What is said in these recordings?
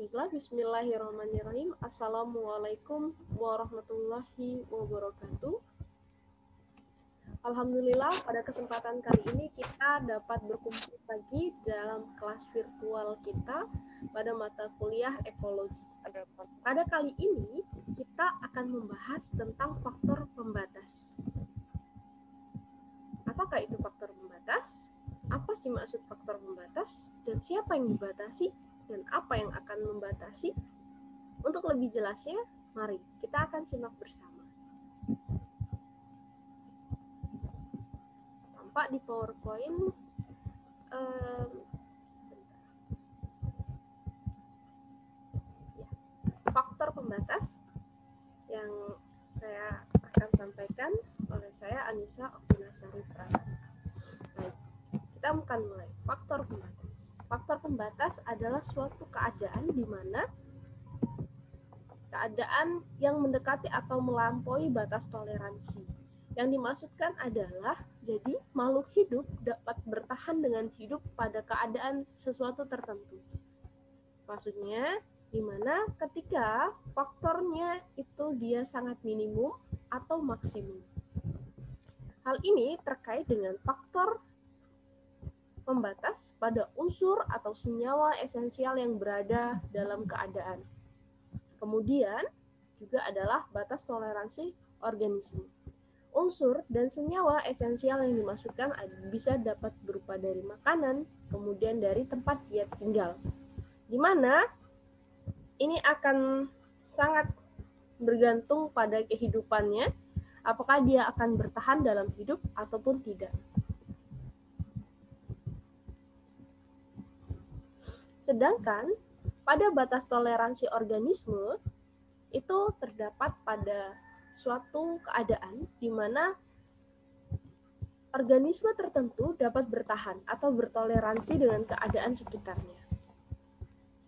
Baiklah, bismillahirrahmanirrahim. Assalamualaikum warahmatullahi wabarakatuh. Alhamdulillah, pada kesempatan kali ini kita dapat berkumpul lagi dalam kelas virtual kita pada mata kuliah ekologi. Pada kali ini, kita akan membahas tentang faktor pembatas. Apakah itu faktor pembatas? Apa sih maksud faktor pembatas? Dan siapa yang dibatasi? Dan apa yang akan membatasi? Untuk lebih jelasnya, mari kita akan simak bersama. Tampak di PowerPoint. Faktor pembatas yang saya akan sampaikan oleh saya Anissa Oktinasari Pratama. Baik, kita akan mulai. Faktor pembatas. Faktor pembatas adalah suatu keadaan di mana keadaan yang mendekati atau melampaui batas toleransi. Yang dimaksudkan adalah jadi makhluk hidup dapat bertahan dengan hidup pada keadaan sesuatu tertentu. Maksudnya di mana ketika faktornya itu dia sangat minimum atau maksimum. Hal ini terkait dengan faktor pembatas pada unsur atau senyawa esensial yang berada dalam keadaan. Kemudian juga adalah batas toleransi organisme. Unsur dan senyawa esensial yang dimaksudkan bisa dapat berupa dari makanan, kemudian dari tempat dia tinggal. Di mana ini akan sangat bergantung pada kehidupannya, apakah dia akan bertahan dalam hidup ataupun tidak. Sedangkan pada batas toleransi organisme itu terdapat pada suatu keadaan di mana organisme tertentu dapat bertahan atau bertoleransi dengan keadaan sekitarnya.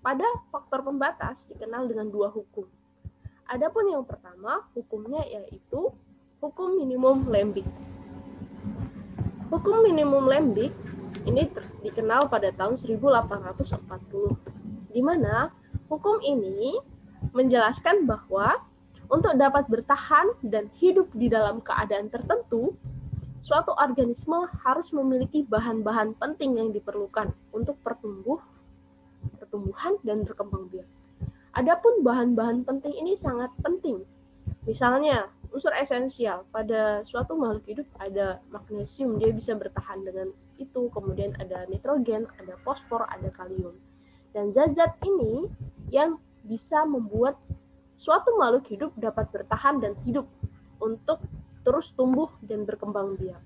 Pada faktor pembatas dikenal dengan dua hukum. Adapun yang pertama, hukumnya yaitu hukum minimum Lembik. Hukum minimum Lembik ini dikenal pada tahun 1840, di mana hukum ini menjelaskan bahwa untuk dapat bertahan dan hidup di dalam keadaan tertentu, suatu organisme harus memiliki bahan-bahan penting yang diperlukan untuk pertumbuhan dan berkembang biak. Adapun bahan-bahan penting ini sangat penting. Misalnya, unsur esensial pada suatu makhluk hidup ada magnesium, dia bisa bertahan dengan itu, kemudian ada nitrogen, ada fosfor, ada kalium. Dan zat-zat ini yang bisa membuat suatu makhluk hidup dapat bertahan dan hidup untuk terus tumbuh dan berkembang biak.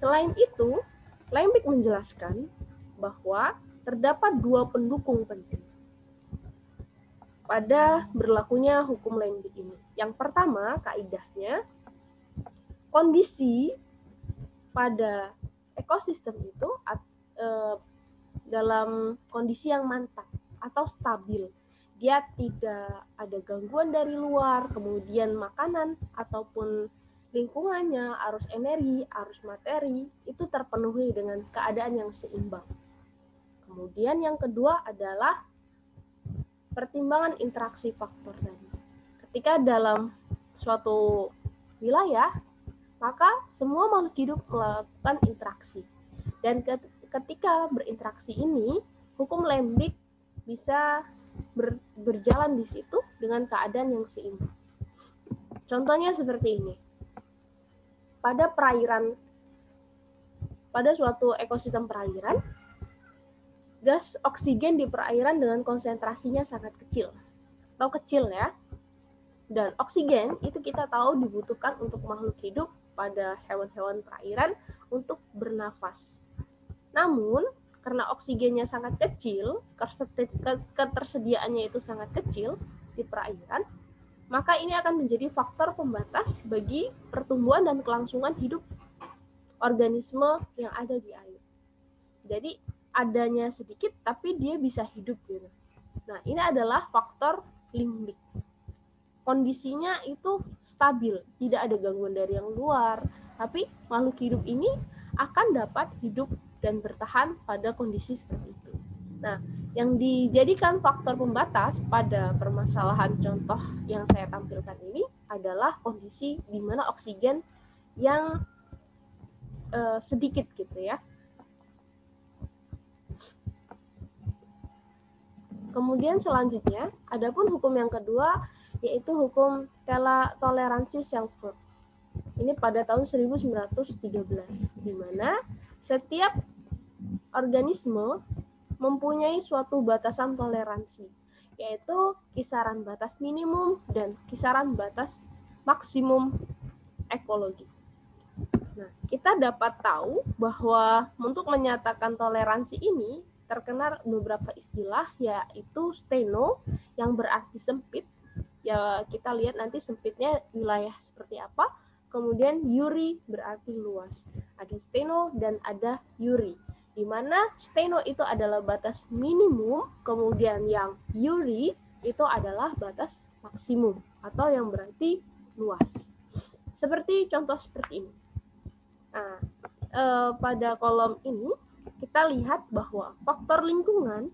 Selain itu, Lembik menjelaskan bahwa terdapat dua pendukung penting pada berlakunya hukum Lembik ini. Yang pertama, kaidahnya, kondisi pada ekosistem itu dalam kondisi yang mantap atau stabil. Dia tidak ada gangguan dari luar, kemudian makanan ataupun lingkungannya, arus energi, arus materi, itu terpenuhi dengan keadaan yang seimbang. Kemudian yang kedua adalah pertimbangan interaksi faktor tadi. Ketika dalam suatu wilayah, maka semua makhluk hidup melakukan interaksi. Dan ketika berinteraksi ini, hukum Lembik bisa berjalan di situ dengan keadaan yang seimbang. Contohnya seperti ini. Pada suatu ekosistem perairan, gas oksigen di perairan dengan konsentrasinya sangat kecil atau kecil ya. Dan oksigen itu kita tahu dibutuhkan untuk makhluk hidup pada hewan-hewan perairan untuk bernafas. Namun, karena oksigennya sangat kecil, ketersediaannya itu sangat kecil di perairan, maka ini akan menjadi faktor pembatas bagi pertumbuhan dan kelangsungan hidup organisme yang ada di air. Jadi, adanya sedikit, tapi dia bisa hidup gitu. Nah, ini adalah faktor limbik. Kondisinya itu stabil, tidak ada gangguan dari yang luar, tapi makhluk hidup ini akan dapat hidup dan bertahan pada kondisi seperti itu. Nah, Yang dijadikan faktor pembatas pada permasalahan contoh yang saya tampilkan ini adalah kondisi di mana oksigen yang sedikit gitu ya. Kemudian selanjutnya, adapun hukum yang kedua yaitu hukum toleransi Selford. Ini pada tahun 1913, di mana setiap organisme mempunyai suatu batasan toleransi, yaitu kisaran batas minimum dan kisaran batas maksimum ekologi. Nah, kita dapat tahu bahwa untuk menyatakan toleransi ini terkena beberapa istilah, yaitu steno yang berarti sempit. Ya, kita lihat nanti sempitnya wilayah seperti apa. Kemudian yuri berarti luas. Ada steno dan ada yuri. Di mana steno itu adalah batas minimum, kemudian yang yuri itu adalah batas maksimum atau yang berarti luas. Seperti contoh seperti ini. Nah, pada kolom ini kita lihat bahwa faktor lingkungan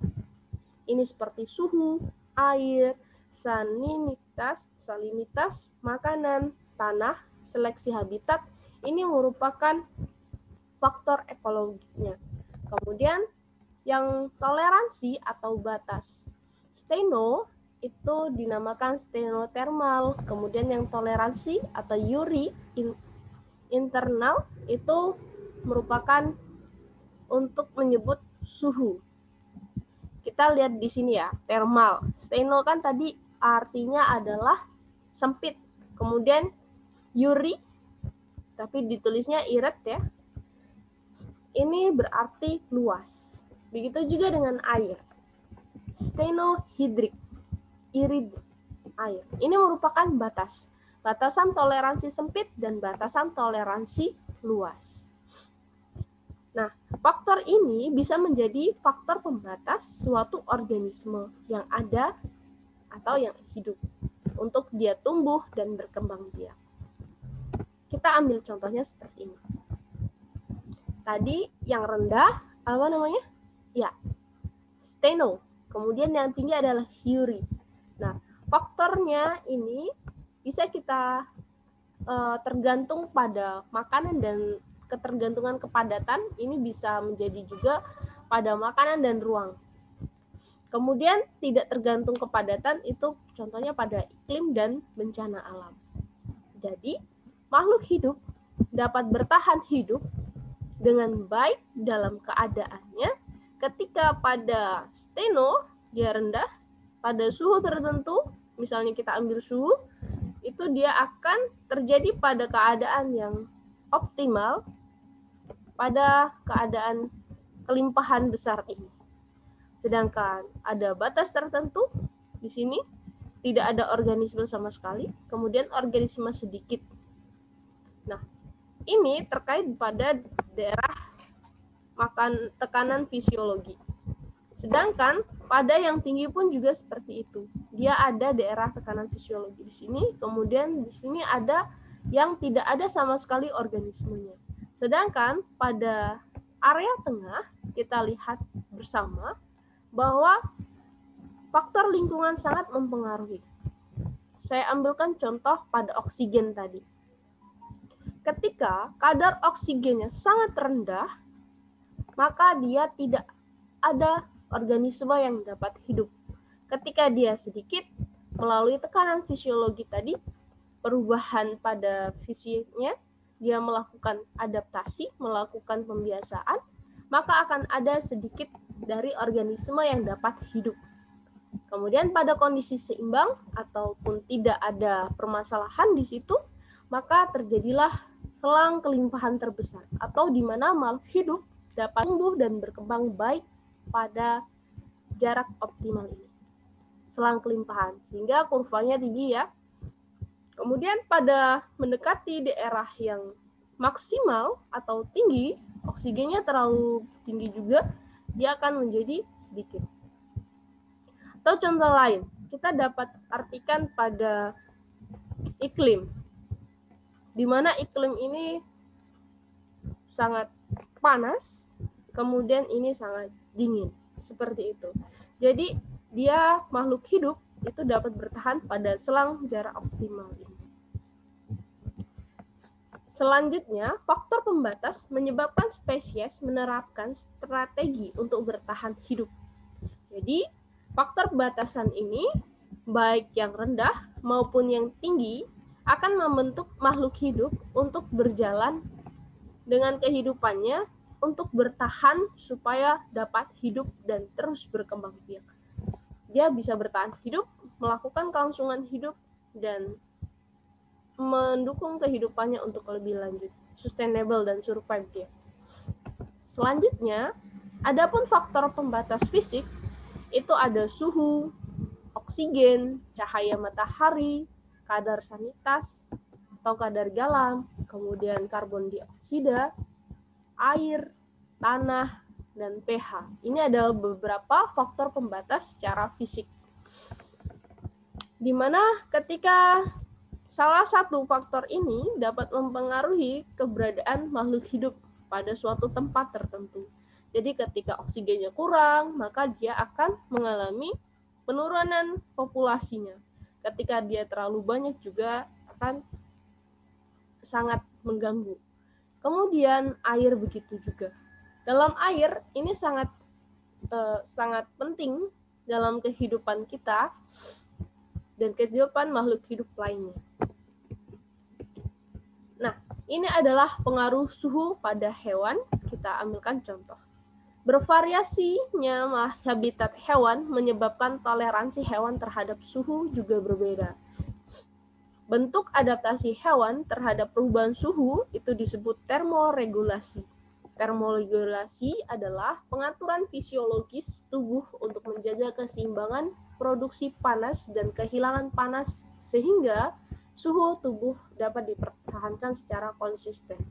ini seperti suhu, air, salinitas, makanan, tanah, seleksi habitat, ini merupakan faktor ekologinya. Kemudian yang toleransi atau batas steno itu dinamakan stenotermal. Kemudian yang toleransi atau yuri internal itu merupakan untuk menyebut suhu. Kita lihat di sini ya, thermal. Steno kan tadi artinya adalah sempit. Kemudian yuri, tapi ditulisnya iret ya. Ini berarti luas. Begitu juga dengan air. Stenohidrik, irid, air. Ini merupakan batas. Batasan toleransi sempit dan batasan toleransi luas. Nah, faktor ini bisa menjadi faktor pembatas suatu organisme yang ada atau yang hidup untuk dia tumbuh dan berkembang biak. Kita ambil contohnya seperti ini. Tadi yang rendah, apa namanya? Ya, steno. Kemudian yang tinggi adalah yuri. Nah, faktornya ini bisa kita tergantung pada makanan dan ketergantungan kepadatan. Ini bisa menjadi juga pada makanan dan ruang. Kemudian tidak tergantung kepadatan itu contohnya pada iklim dan bencana alam. Jadi, makhluk hidup dapat bertahan hidup dengan baik dalam keadaannya ketika pada steno dia rendah, pada suhu tertentu, misalnya kita ambil suhu, itu dia akan terjadi pada keadaan yang optimal, pada keadaan kelimpahan besar ini. Sedangkan ada batas tertentu, di sini tidak ada organisme sama sekali, kemudian organisme sedikit. Nah, ini terkait pada daerah tekanan fisiologi. Sedangkan pada yang tinggi pun juga seperti itu. Dia ada daerah tekanan fisiologi di sini, kemudian di sini ada yang tidak ada sama sekali organismenya. Sedangkan pada area tengah kita lihat bersama bahwa faktor lingkungan sangat mempengaruhi. Saya ambilkan contoh pada oksigen tadi. Ketika kadar oksigennya sangat rendah, maka dia tidak ada organisme yang dapat hidup. Ketika dia sedikit, melalui tekanan fisiologi tadi, perubahan pada fisiknya, dia melakukan adaptasi, melakukan pembiasaan, maka akan ada sedikit dari organisme yang dapat hidup. Kemudian pada kondisi seimbang ataupun tidak ada permasalahan di situ, maka terjadilah selang kelimpahan terbesar atau di mana makhluk hidup dapat tumbuh dan berkembang baik pada jarak optimal ini. Selang kelimpahan, sehingga kurvanya tinggi ya. Kemudian pada mendekati daerah yang maksimal atau tinggi, oksigennya terlalu tinggi juga, dia akan menjadi sedikit. Atau contoh lain, kita dapat artikan pada iklim, di mana iklim ini sangat panas, kemudian ini sangat dingin, seperti itu. Jadi dia makhluk hidup itu dapat bertahan pada selang jarak optimal ini. Selanjutnya, faktor pembatas menyebabkan spesies menerapkan strategi untuk bertahan hidup. Jadi, faktor batasan ini, baik yang rendah maupun yang tinggi, akan membentuk makhluk hidup untuk berjalan dengan kehidupannya untuk bertahan supaya dapat hidup dan terus berkembang biak. Dia bisa bertahan hidup, melakukan kelangsungan hidup, dan mendukung kehidupannya untuk lebih lanjut, sustainable dan survive dia. Selanjutnya, adapun faktor pembatas fisik itu ada suhu, oksigen, cahaya matahari, kadar sanitas atau kadar garam, kemudian karbon dioksida, air, tanah, dan pH. Ini adalah beberapa faktor pembatas secara fisik. Di mana ketika salah satu faktor ini dapat mempengaruhi keberadaan makhluk hidup pada suatu tempat tertentu. Jadi ketika oksigennya kurang, maka dia akan mengalami penurunan populasinya. Ketika dia terlalu banyak juga akan sangat mengganggu. Kemudian air begitu juga. Dalam air ini sangat penting dalam kehidupan kita dan kehidupan makhluk hidup lainnya. Nah, ini adalah pengaruh suhu pada hewan. Kita ambilkan contoh. Bervariasinya habitat hewan menyebabkan toleransi hewan terhadap suhu juga berbeda. Bentuk adaptasi hewan terhadap perubahan suhu itu disebut termoregulasi. Termoregulasi adalah pengaturan fisiologis tubuh untuk menjaga keseimbangan produksi panas dan kehilangan panas sehingga suhu tubuh dapat dipertahankan secara konsisten.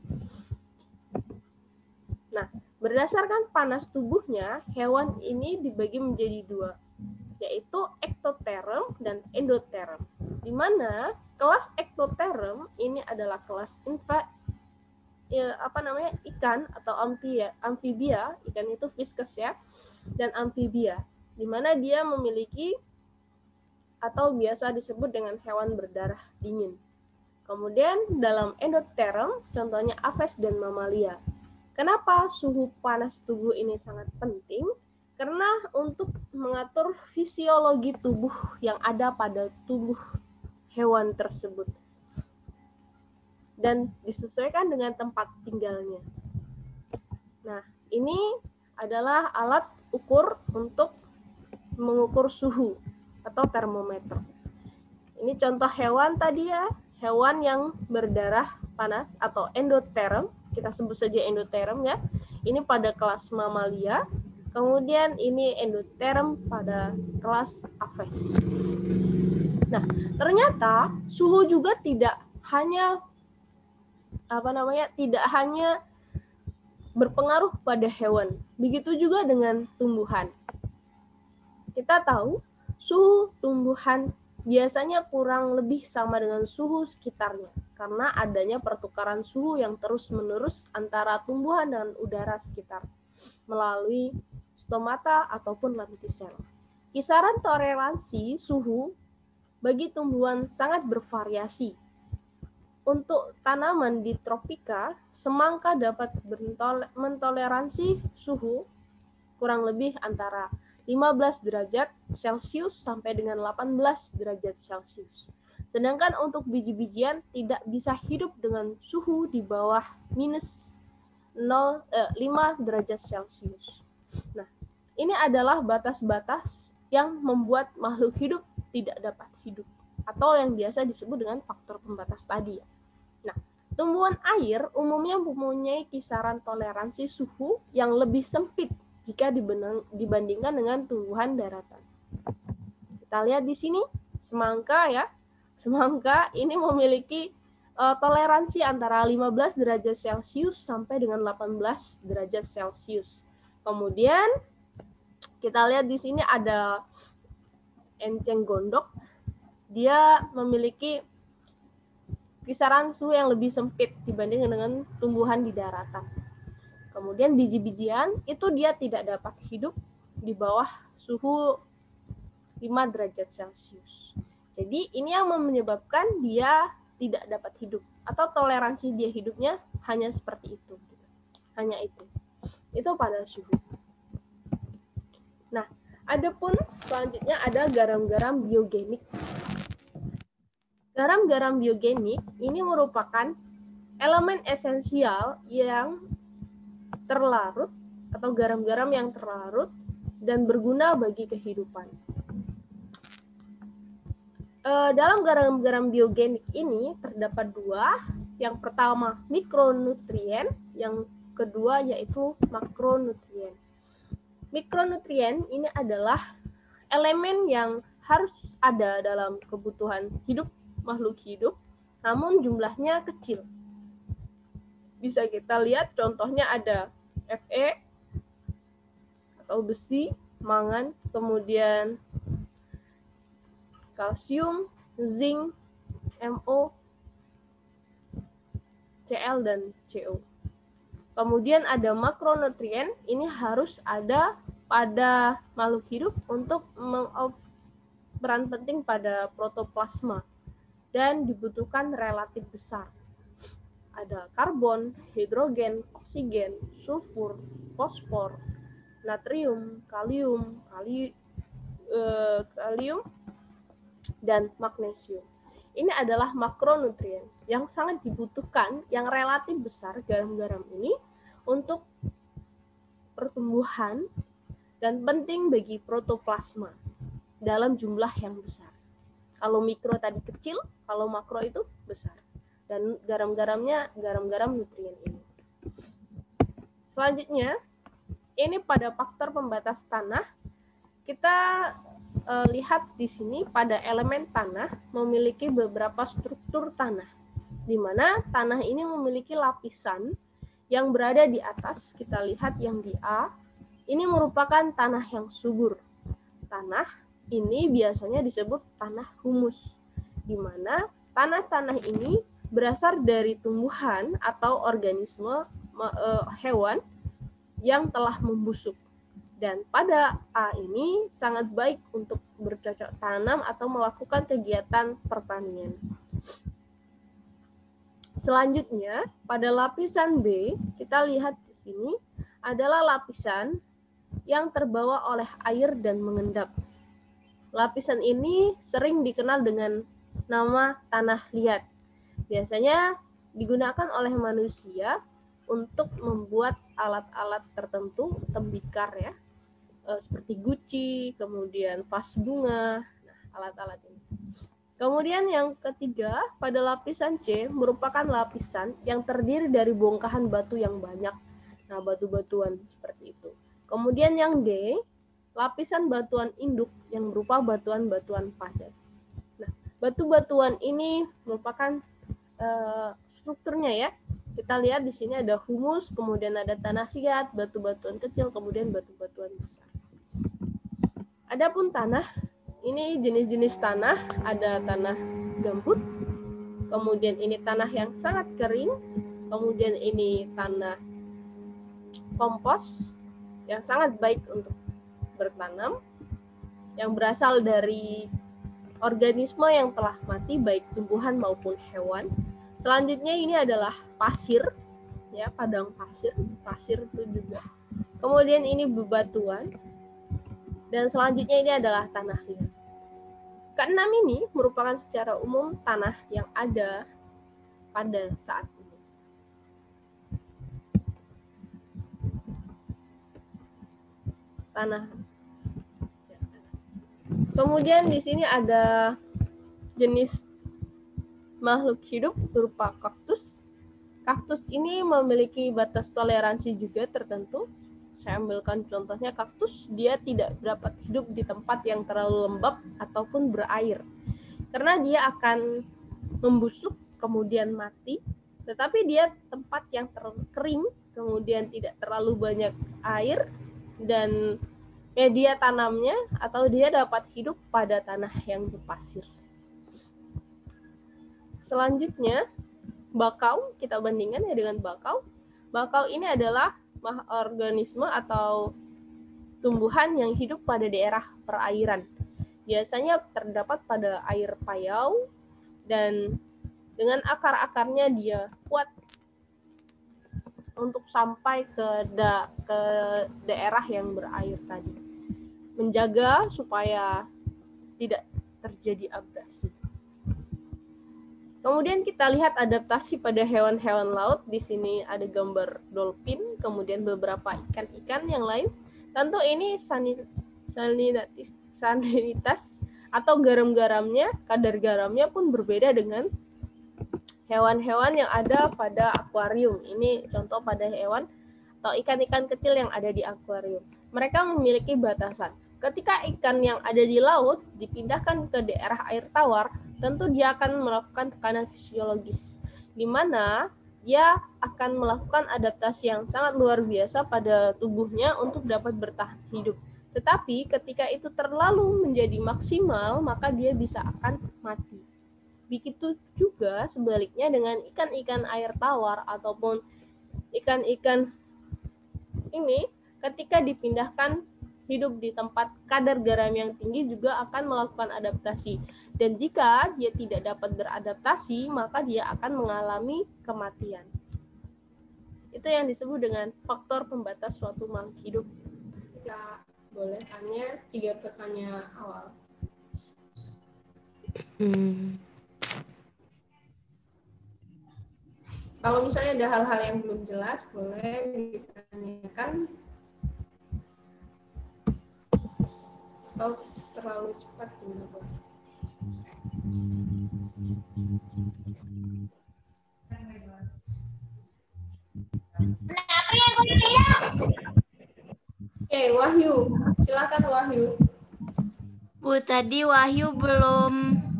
Nah, berdasarkan panas tubuhnya, hewan ini dibagi menjadi dua, yaitu ektoterm dan endoterm. Di mana kelas ektoterm ini adalah kelas ikan atau amfibia, ikan itu viscus ya, dan amfibia, di mana dia memiliki atau biasa disebut dengan hewan berdarah dingin. Kemudian dalam endoterm, contohnya aves dan mamalia. Kenapa suhu panas tubuh ini sangat penting? Karena untuk mengatur fisiologi tubuh yang ada pada tubuh hewan tersebut dan disesuaikan dengan tempat tinggalnya. Nah, ini adalah alat ukur untuk mengukur suhu atau termometer. Ini contoh hewan tadi ya, hewan yang berdarah panas atau endoterm, kita sebut saja endoterm ya. Ini pada kelas mamalia, kemudian ini endoterm pada kelas aves. Nah, ternyata suhu juga tidak hanya berpengaruh pada hewan, begitu juga dengan tumbuhan. Kita tahu suhu tumbuhan biasanya kurang lebih sama dengan suhu sekitarnya karena adanya pertukaran suhu yang terus-menerus antara tumbuhan dan udara sekitar melalui stomata ataupun lentisel. Kisaran toleransi suhu bagi tumbuhan sangat bervariasi. Untuk tanaman di tropika, semangka dapat mentoleransi suhu kurang lebih antara 15 derajat Celcius sampai dengan 18 derajat Celcius. Sedangkan untuk biji-bijian tidak bisa hidup dengan suhu di bawah minus 5 derajat Celcius. Nah, ini adalah batas-batas yang membuat makhluk hidup tidak dapat hidup atau yang biasa disebut dengan faktor pembatas tadi. Nah, tumbuhan air umumnya mempunyai kisaran toleransi suhu yang lebih sempit jika dibandingkan dengan tumbuhan daratan. Kita lihat di sini semangka ya. Semangka ini memiliki toleransi antara 15 derajat Celcius sampai dengan 18 derajat Celcius. Kemudian kita lihat di sini ada enceng gondok. Dia memiliki kisaran suhu yang lebih sempit dibandingkan dengan tumbuhan di daratan. Kemudian biji-bijian itu dia tidak dapat hidup di bawah suhu 5 derajat Celcius. Jadi ini yang menyebabkan dia tidak dapat hidup, atau toleransi dia hidupnya hanya seperti itu. Hanya itu. Itu pada suhu. Nah, adapun selanjutnya ada garam-garam biogenik. Garam-garam biogenik ini merupakan elemen esensial yang terlarut atau garam-garam yang terlarut dan berguna bagi kehidupan. Dalam garam-garam biogenik ini terdapat dua. Yang pertama mikronutrien, yang kedua yaitu makronutrien. Mikronutrien ini adalah elemen yang harus ada dalam kebutuhan hidup makhluk hidup, namun jumlahnya kecil. Bisa kita lihat contohnya ada Fe atau besi, mangan, kemudian kalsium, zinc, MO, Cl, dan Co. Kemudian ada makronutrien, ini harus ada pada makhluk hidup untuk berperan penting pada protoplasma dan dibutuhkan relatif besar. Ada karbon, hidrogen, oksigen, sulfur, fosfor, natrium, kalium, dan magnesium. Ini adalah makronutrien yang sangat dibutuhkan, yang relatif besar garam-garam ini untuk pertumbuhan dan penting bagi protoplasma dalam jumlah yang besar. Kalau mikro tadi kecil, kalau makro itu besar. Dan garam-garamnya garam-garam nutrien ini. Selanjutnya, ini pada faktor pembatas tanah, kita lihat di sini pada elemen tanah memiliki beberapa struktur tanah, di mana tanah ini memiliki lapisan yang berada di atas. Kita lihat yang di A, ini merupakan tanah yang subur. Tanah ini biasanya disebut tanah humus, di mana tanah-tanah ini berasal dari tumbuhan atau organisme hewan yang telah membusuk. Dan pada A ini sangat baik untuk bercocok tanam atau melakukan kegiatan pertanian. Selanjutnya, pada lapisan B, kita lihat di sini adalah lapisan yang terbawa oleh air dan mengendap. Lapisan ini sering dikenal dengan nama tanah liat. Biasanya digunakan oleh manusia untuk membuat alat-alat tertentu, tembikar ya, seperti guci, kemudian vas bunga, alat-alat ini. Kemudian yang ketiga, pada lapisan C merupakan lapisan yang terdiri dari bongkahan batu yang banyak. Nah, batu-batuan seperti itu. Kemudian yang D, lapisan batuan induk yang berupa batuan-batuan padat. Nah, batu-batuan ini merupakan strukturnya ya. Kita lihat di sini ada humus, kemudian ada tanah liat, batu-batuan kecil, kemudian batu-batuan besar. Adapun tanah, ini jenis-jenis tanah, ada tanah gambut, kemudian ini tanah yang sangat kering, kemudian ini tanah kompos yang sangat baik untuk bertanam, yang berasal dari organisme yang telah mati, baik tumbuhan maupun hewan. Selanjutnya ini adalah pasir, ya, padang pasir, pasir itu juga. Kemudian ini bebatuan, dan selanjutnya ini adalah tanah liat. Keenam ini merupakan secara umum tanah yang ada pada saat ini. Tanah. Kemudian di sini ada jenis makhluk hidup berupa kaktus. Kaktus ini memiliki batas toleransi juga tertentu. Saya ambilkan contohnya kaktus, dia tidak dapat hidup di tempat yang terlalu lembab ataupun berair. Karena dia akan membusuk, kemudian mati. Tetapi dia tempat yang kering, kemudian tidak terlalu banyak air, dan media tanamnya atau dia dapat hidup pada tanah yang berpasir. Selanjutnya, bakau, kita bandingkan ya dengan bakau. Bakau ini adalah organisme atau tumbuhan yang hidup pada daerah perairan. Biasanya terdapat pada air payau dan dengan akar-akarnya dia kuat untuk sampai ke daerah yang berair tadi. Menjaga supaya tidak terjadi abrasi. Kemudian kita lihat adaptasi pada hewan-hewan laut. Di sini ada gambar dolphin, kemudian beberapa ikan-ikan yang lain. Tentu ini salinitas atau garam-garamnya, kadar garamnya pun berbeda dengan hewan-hewan yang ada pada akuarium. Ini contoh pada hewan atau ikan-ikan kecil yang ada di akuarium. Mereka memiliki batasan. Ketika ikan yang ada di laut dipindahkan ke daerah air tawar, tentu dia akan melakukan tekanan fisiologis, di mana dia akan melakukan adaptasi yang sangat luar biasa pada tubuhnya untuk dapat bertahan hidup. Tetapi ketika itu terlalu menjadi maksimal, maka dia bisa akan mati. Begitu juga sebaliknya dengan ikan-ikan air tawar ataupun ikan-ikan ini, ketika dipindahkan hidup di tempat kadar garam yang tinggi juga akan melakukan adaptasi. Dan jika dia tidak dapat beradaptasi, maka dia akan mengalami kematian. Itu yang disebut dengan faktor pembatas suatu makhluk hidup. Kita boleh tanya 3 pertanyaan awal. Kalau misalnya ada hal-hal yang belum jelas, boleh ditanyakan. Kalau terlalu cepat gimana? Oke, Wahyu. Silakan Wahyu. Bu, tadi Wahyu belum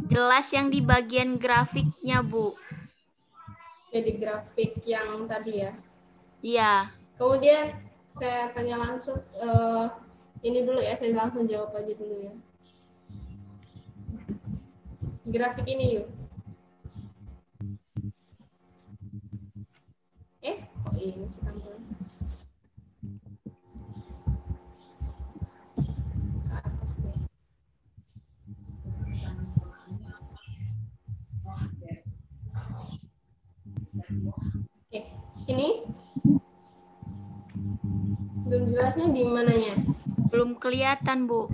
jelas yang di bagian grafiknya, Bu. Jadi grafik yang tadi ya? Iya. Kemudian saya tanya langsung, ini dulu ya, saya langsung jawab aja dulu ya. Grafik ini yuk. Kok ini sih tampilan? Oke, ini belum jelasnya di mananya? Belum kelihatan, Bu.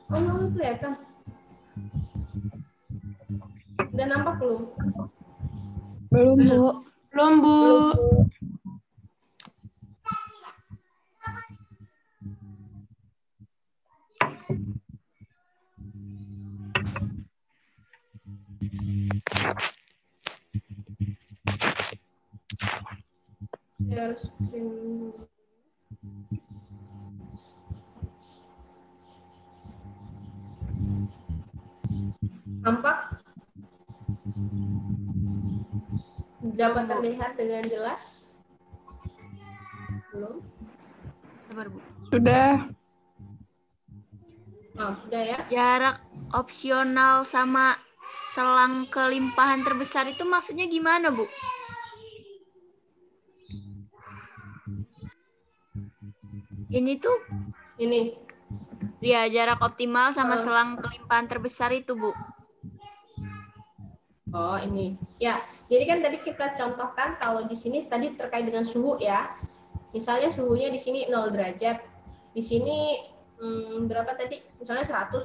Oh, belum kelihatan. Udah nampak belum? Belum, Bu. Belum, Bu. Saya harus nampak? Dapat terlihat dengan jelas? Belum? Sabar, Bu. Sudah. Oh, sudah ya. Jarak opsional sama selang kelimpahan terbesar itu maksudnya gimana, Bu? Ini tuh Ini. ya jarak optimal sama selang kelimpahan terbesar itu, Bu. Oh, ini. Ya, jadi kan tadi kita contohkan kalau di sini tadi terkait dengan suhu ya. Misalnya suhunya di sini 0 derajat. Di sini berapa tadi? Misalnya 100.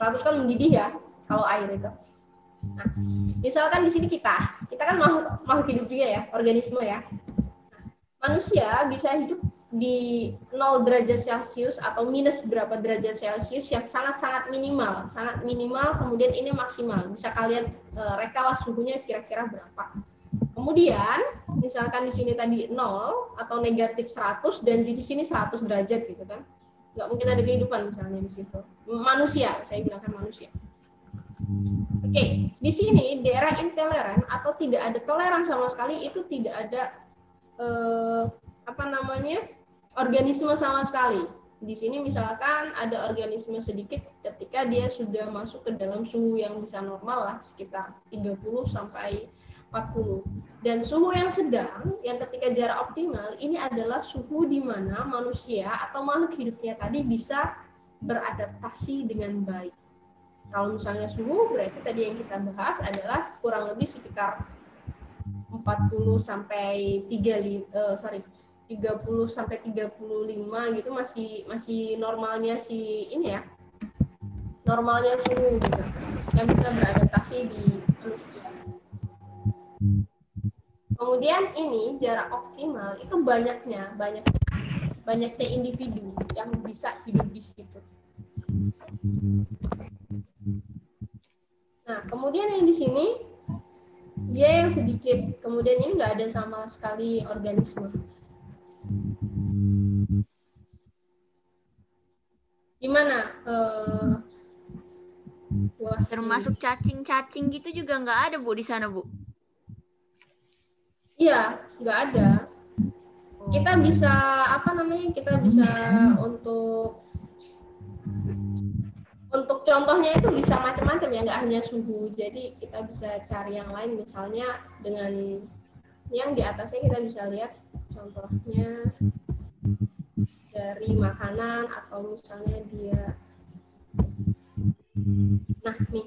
100 kan mendidih ya kalau air itu. Nah, misalkan di sini kita kan makhluk hidup juga ya, organisme ya. Manusia bisa hidup di 0 derajat Celcius atau minus berapa derajat Celcius yang sangat-sangat minimal. Sangat minimal, kemudian ini maksimal. Bisa kalian reka lah suhunya kira-kira berapa. Kemudian, misalkan di sini tadi 0 atau negatif 100 dan di sini 100 derajat gitu kan. Nggak mungkin ada kehidupan misalnya di situ. Manusia, saya gunakan manusia. Oke, di sini daerah intoleran atau tidak ada toleran sama sekali itu tidak ada organisme sama sekali. Di sini misalkan ada organisme sedikit ketika dia sudah masuk ke dalam suhu yang bisa normal lah sekitar 30 sampai 40. Dan suhu yang sedang, yang ketika jarak optimal, ini adalah suhu di mana manusia atau makhluk hidupnya tadi bisa beradaptasi dengan baik. Kalau misalnya suhu, berarti tadi yang kita bahas adalah kurang lebih sekitar 40 sampai 30 sampai 35 gitu, masih normalnya si ini ya. Normalnya suhu gitu, yang bisa beradaptasi di manusia. Kemudian ini jarak optimal itu banyaknya individu yang bisa hidup di situ. Nah, kemudian yang di sini dia yang sedikit, kemudian ini nggak ada sama sekali organisme. Gimana? Termasuk cacing-cacing gitu juga nggak ada, Bu, di sana, Bu? Iya, nggak ada. Kita bisa kita bisa untuk contohnya itu bisa macam-macam ya, nggak hanya suhu. Jadi kita bisa cari yang lain, misalnya dengan yang di atasnya kita bisa lihat contohnya dari makanan atau misalnya dia. Nah, nih.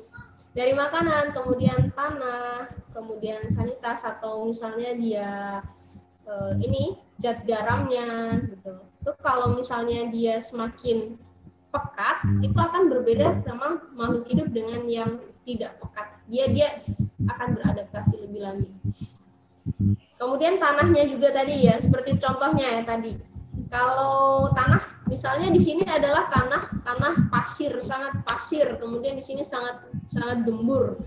Dari makanan, kemudian tanah, kemudian sanitas, atau misalnya dia ini zat garamnya gitu. Itu kalau misalnya dia semakin pekat, itu akan berbeda sama makhluk hidup dengan yang tidak pekat. Dia akan beradaptasi lebih lanjut. Kemudian tanahnya juga tadi ya, seperti contohnya ya tadi. Kalau tanah, misalnya di sini adalah tanah pasir, sangat pasir. Kemudian di sini sangat gembur.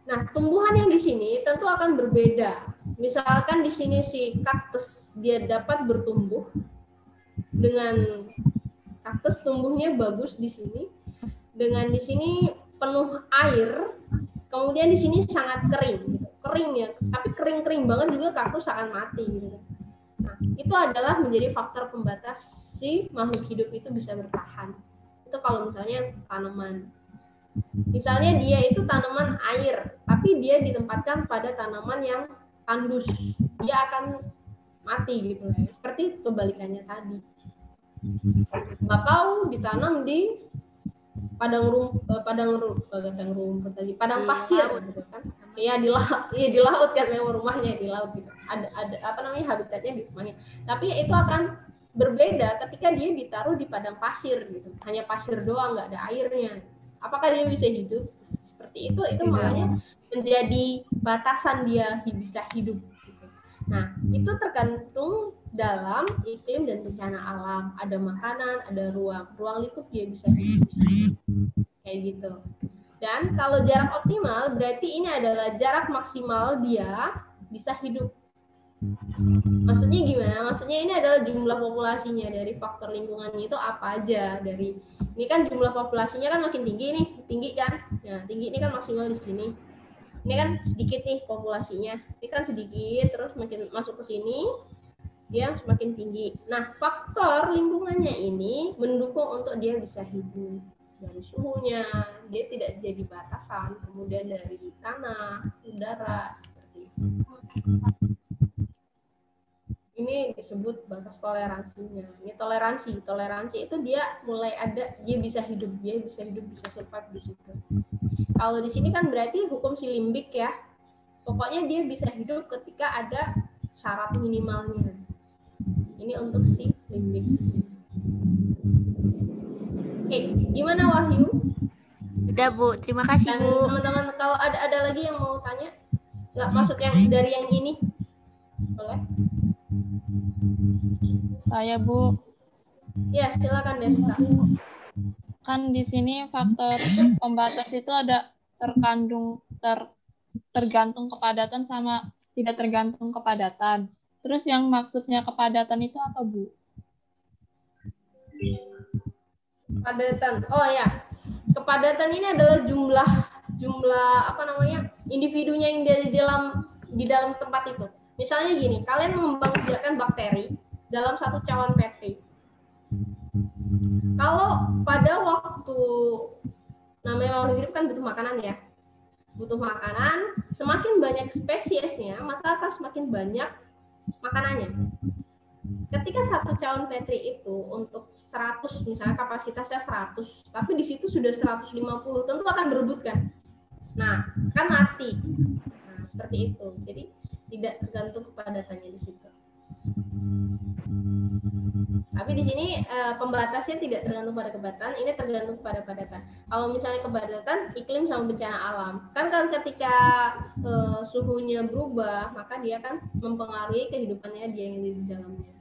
Nah, tumbuhan yang di sini tentu akan berbeda. Misalkan di sini si kaktus dia dapat bertumbuh dengan kaktus tumbuhnya bagus di sini, dengan di sini penuh air, kemudian di sini sangat kering ya, tapi kering banget juga kaktus akan mati gitu. Nah, itu adalah menjadi faktor pembatas si makhluk hidup itu bisa bertahan. Itu kalau misalnya tanaman. Misalnya dia itu tanaman air, tapi dia ditempatkan pada tanaman yang tandus, dia akan mati gitu ya. Seperti kebalikannya tadi. Bakau ditanam di padang rumput tadi, padang pasir gitu kan. Iya di laut kan, memang rumahnya di laut gitu. Ada habitatnya di rumahnya. Tapi itu akan berbeda ketika dia ditaruh di padang pasir gitu. Hanya pasir doang, nggak ada airnya. Apakah dia bisa hidup? Seperti itu makanya menjadi batasan dia bisa hidup gitu. Nah, itu tergantung dalam iklim dan bencana alam. Ada makanan, ada ruang lingkup dia bisa hidup. Kayak gitu. Dan kalau jarak optimal berarti ini adalah jarak maksimal dia bisa hidup. Maksudnya gimana? Maksudnya ini adalah jumlah populasinya, dari faktor lingkungannya itu apa aja. Dari ini kan jumlah populasinya kan makin tinggi kan? Nah, tinggi ini kan maksimal di sini. Ini kan sedikit nih populasinya. Ini kan sedikit, terus makin masuk ke sini dia semakin tinggi. Nah, faktor lingkungannya ini mendukung untuk dia bisa hidup. Dari suhunya, dia tidak jadi batasan, kemudian dari tanah, udara, seperti itu. Ini disebut batas toleransinya. Ini toleransi itu dia mulai ada, dia bisa hidup, bisa survive di situ. Kalau di sini kan berarti hukum si limbik ya, pokoknya dia bisa hidup ketika ada syarat minimalnya. Ini untuk si limbik. Oke, gimana Wahyu? Udah, Bu. Terima kasih, Dan Bu. teman-teman kalau ada lagi yang mau tanya, nggak masuk yang dari yang ini, boleh? Saya, Bu. Ya, silakan Desta. Kan di sini faktor pembatas itu ada tergantung kepadatan sama tidak tergantung kepadatan. Terus yang maksudnya kepadatan itu apa, Bu? Kepadatan. Oh ya. Kepadatan ini adalah jumlah individunya yang di dalam tempat itu. Misalnya gini, kalian mengembangbiakan bakteri dalam satu cawan Petri. Kalau pada waktu namanya makhluk hidup kan butuh makanan ya. butuh makanan, semakin banyak spesiesnya, maka akan semakin banyak makanannya. Ketika satu cawan Petri itu untuk 100, misalnya kapasitasnya 100, tapi di situ sudah 150, tentu akan berebut kan? Nah, kan mati. Nah, seperti itu. Jadi tidak tergantung kepadatannya di situ. Tapi di sini pembatasnya tidak tergantung pada kepadatan, ini tergantung pada kepadatan. Kalau misalnya kepadatan, iklim sama bencana alam. Kan ketika suhunya berubah, maka dia kan mempengaruhi kehidupannya dia yang di dalamnya.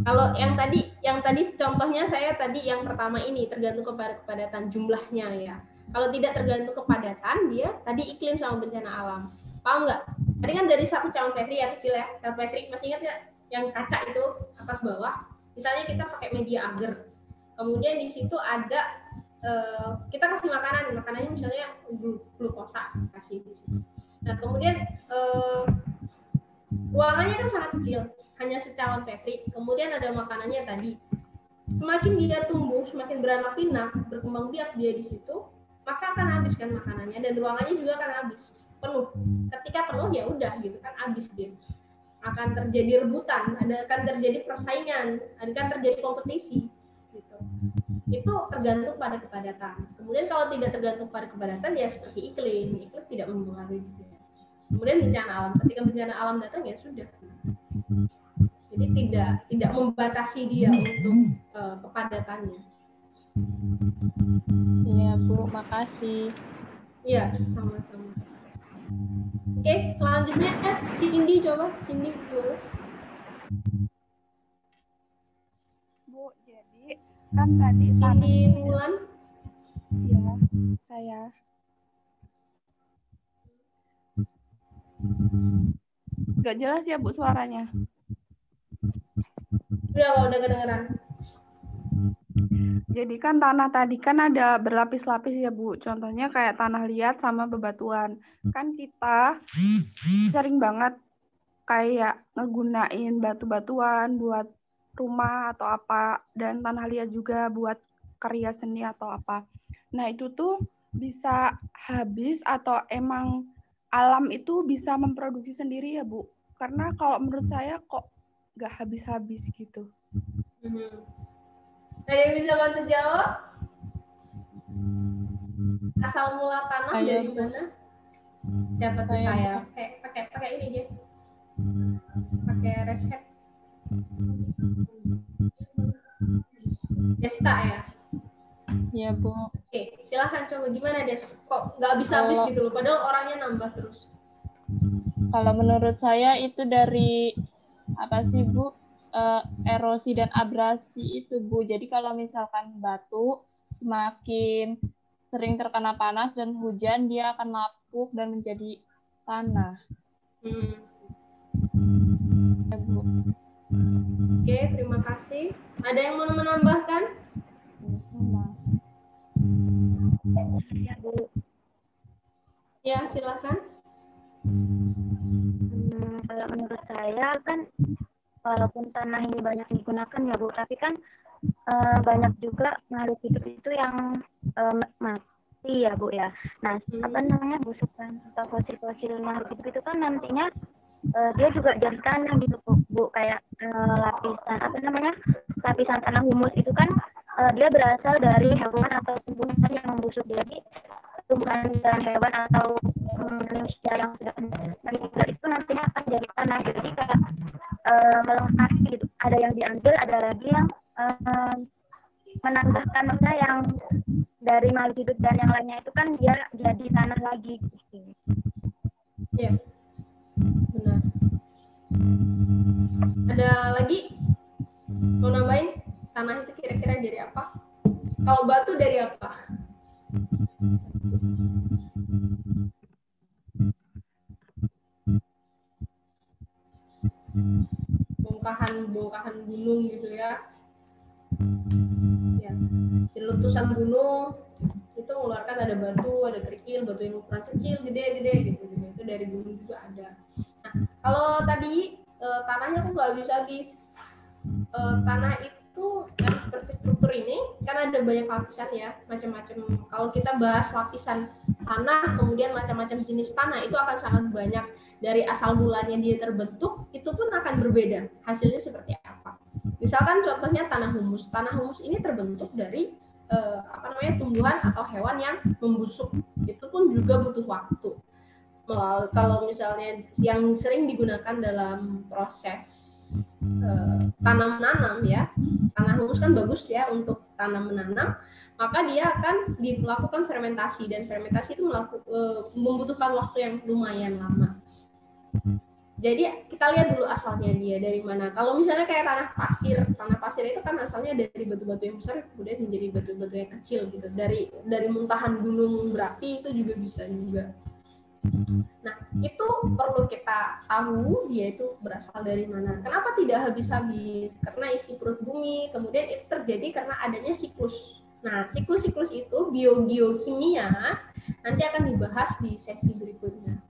Kalau yang tadi contohnya saya tadi yang pertama ini tergantung kepada kepadatan jumlahnya ya. Kalau tidak tergantung kepadatan, dia tadi iklim sama bencana alam. Paham nggak? Tadi kan dari satu cawan Petri ya kecil ya. Cawan Petri masih ingat nggak? Yang kaca itu atas bawah. Misalnya kita pakai media agar. Kemudian di situ ada kita kasih makanannya misalnya glukosa kasih. Nah kemudian ruangannya kan sangat kecil, hanya secawan Petri. Kemudian ada makanannya tadi. Semakin dia tumbuh, semakin beranak pinak, berkembang biak dia di situ, maka akan habis kan makanannya dan ruangannya juga akan habis penuh. Ketika penuh ya udah gitu kan habis dia. Akan terjadi rebutan, akan terjadi persaingan, akan terjadi kompetisi gitu. Itu tergantung pada kepadatan. Kemudian kalau tidak tergantung pada kepadatan ya seperti iklim tidak mempengaruhi. Kemudian bencana alam, ketika bencana alam datang ya sudah. Jadi tidak membatasi dia untuk kepadatannya. Iya Bu, makasih. Iya, sama-sama. Oke, selanjutnya Cindy coba, Cindy boleh. Bu, jadi kan tadi Cindy Wulan. Iya, saya. Gak jelas ya Bu suaranya. Udah kedengeran. Jadi kan tanah tadi kan ada berlapis-lapis ya Bu. Contohnya kayak tanah liat sama bebatuan. Kan kita sering banget kayak ngegunain batu-batuan buat rumah atau apa. Dan tanah liat juga buat karya seni atau apa. Nah itu tuh bisa habis atau emang alam itu bisa memproduksi sendiri ya Bu? Karena kalau menurut saya kok nggak habis-habis gitu. Ada yang bisa bantu jawab? Asal mula tanah dari mana? Siapa tuh saya? Pakai ini dia. Pakai reset. Desta ya? Iya Bu. Oke, silahkan coba gimana Des? Kok nggak habis-habis gitu loh? Padahal orangnya nambah terus. Kalau menurut saya itu dari apa sih Bu? Erosi dan abrasi itu Bu. Jadi kalau misalkan batu semakin sering terkena panas dan hujan, dia akan lapuk dan menjadi tanah. Ya, Bu. Oke, terima kasih. Ada yang mau menambahkan? Ya, Bu. Ya, silakan. Kalau menurut saya kan walaupun tanah ini banyak digunakan ya Bu, tapi kan banyak juga makhluk hidup itu yang mati ya Bu ya. Nah, apa namanya busukan atau fosil-fosil makhluk hidup itu kan nantinya dia juga jadi tanah gitu Bu, kayak lapisan apa namanya lapisan tanah humus itu kan dia berasal dari hewan atau tumbuhan yang membusuk. Jadi tumbuhan dan hewan atau manusia yang sudah meninggal itu nantinya akan jadi tanah. Jadi kayak melengkapi gitu. Ada yang diambil, ada lagi yang menambahkan, maksudnya yang dari makhluk hidup dan yang lainnya itu kan dia jadi tanah lagi. Gitu. Iya, benar. Ada lagi mau nambahin? Tanah itu kira-kira dari apa? Kalau batu dari apa? Bongkahan gunung gitu ya. Ya, di letusan gunung itu mengeluarkan ada batu, ada kerikil, batu yang ukuran kecil, gede gitu. Itu dari gunung juga ada. Nah, kalau tadi tanahnya kok nggak habis-habis. Tanah itu itu yang seperti struktur ini kan ada banyak lapisan ya, macam-macam. Kalau kita bahas lapisan tanah, kemudian macam-macam jenis tanah itu akan sangat banyak. Dari asal mulanya dia terbentuk itu pun akan berbeda. Hasilnya seperti apa? Misalkan contohnya tanah humus. Tanah humus ini terbentuk dari tumbuhan atau hewan yang membusuk. Itu pun juga butuh waktu. Kalau misalnya yang sering digunakan dalam proses tanam menanam ya, tanah humus kan bagus ya untuk tanam menanam, maka dia akan dilakukan fermentasi, dan fermentasi itu membutuhkan waktu yang lumayan lama. Jadi kita lihat dulu asalnya dia dari mana. Kalau misalnya kayak tanah pasir itu kan asalnya dari batu-batu yang besar kemudian menjadi batu-batu yang kecil gitu. Dari muntahan gunung berapi itu juga bisa juga. Nah, itu perlu kita tahu dia itu berasal dari mana. Kenapa tidak habis-habis? Karena isi perut bumi, kemudian itu terjadi karena adanya siklus. Nah, siklus-siklus itu biogeokimia nanti akan dibahas di sesi berikutnya.